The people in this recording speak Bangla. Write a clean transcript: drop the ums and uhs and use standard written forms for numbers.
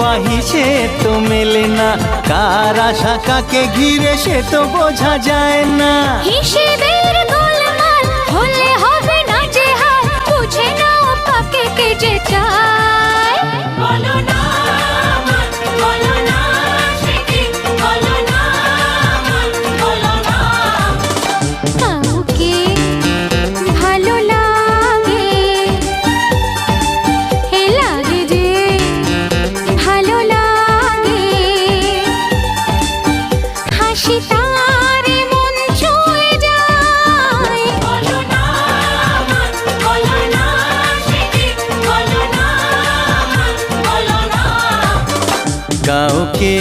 চাওয়া হিসেব তো মেলে না, কার আশা কাকে ঘিরে সে তো বোঝা যায় না। হিসেবের গোলমাল হলে হবে না যে হাল, বুঝে নাও কাকে কে যে চায়। বলো না বলো না সে কি, বলো না বলো না। কাউকে ভালো লাগে, হে লাগে যে ভালো লাগে, হাসি তার মন ছুঁয়ে যায়। বলো না সে কি, বলো না বলো না। কাউকে